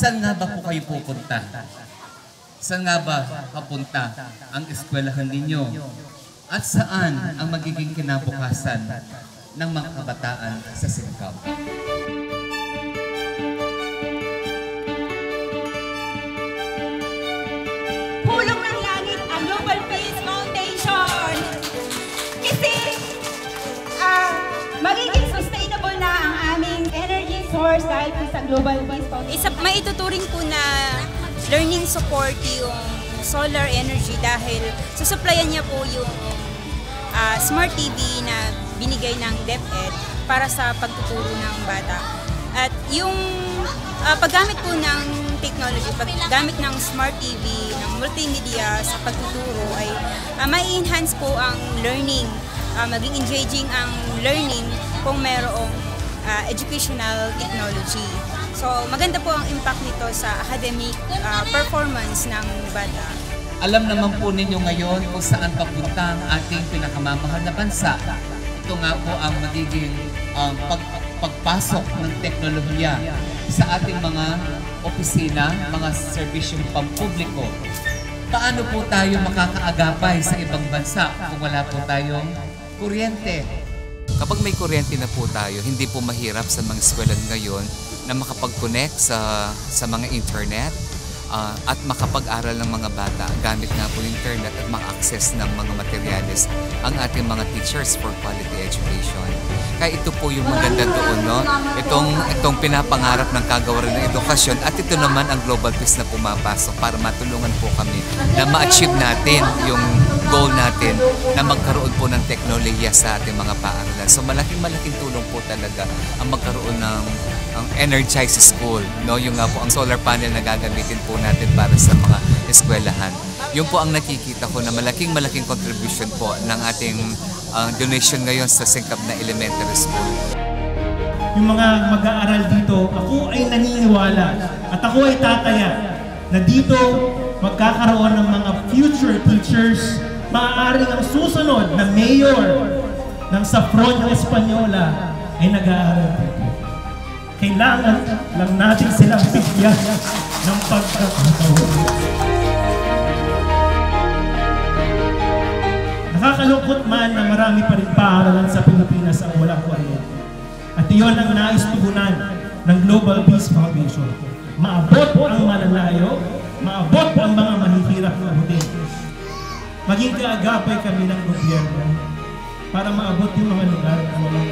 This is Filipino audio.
Saan nga ba po kayo pupunta? Saan nga ba papunta ang eskwelahan ninyo? At saan ang magiging kinabukasan ng mga kabataan sa Singkap? Hulog ng langit ang Global Peace Foundation! Kasi magiging sustainable na ang aming energy source dahil po sa Global Peace Foundation. Maituturing po na learning support yung solar energy dahil susupplyan niya po yung smart TV na binigay ng DepEd para sa pagtuturo ng bata. At yung paggamit po ng technology, paggamit ng smart TV, ng multimedia sa pagtuturo ay mai-enhance po ang learning, maging engaging ang learning kung mayroong educational technology. So maganda po ang impact nito sa academic performance ng bata. Alam naman po ninyo ngayon kung saan papunta ang ating pinakamamahal na bansa. Ito nga po ang magiging pagpasok ng teknolohiya sa ating mga opisina, mga serbisyong pampubliko. Paano po tayo makakaagapay sa ibang bansa kung wala po tayong kuryente? Kapag may kuryente na po tayo, hindi po mahirap sa mga eskwelahan ngayon na makapag-connect sa mga internet at makapag-aral ng mga bata gamit nga po internet at maka-access ng mga materyales ang ating mga teachers for quality education. Kaya ito po yung maganda doon, no? Itong pinapangarap ng kagawaran ng edukasyon at ito naman ang Global Peace na pumapasok para matulungan po kami na ma-achieve natin yung goal natin na magkaroon po ng teknolohiya sa ating mga paaralan. So malaking tulong po talaga ang magkaroon ng Energize School, no? Yung nga po ang solar panel na gagamitin po natin para sa mga eskwelahan. Yun po ang nakikita ko na malaking contribution po ng ating donation ngayon sa Singkap na Elementary School. Yung mga mag-aaral dito, ako ay naniniwala at ako ay tataya na dito magkakaroon ng mga future teachers, maaaring ang susunod na mayor ng Safronio Española ay nag-aaral dito. Kailangan lang natin silang bigyan ng pagkakataon. Nakakalungkot man na marami pa rin paaralan sa Pilipinas ang walang kuryente. At iyon ang nais tugunan ng Global Peace Foundation. Maabot ang malalayo, maabot ang mga mahihirap na butin. Maging kaagapay kami ng gobyerno para maabot yung mga lugar na walang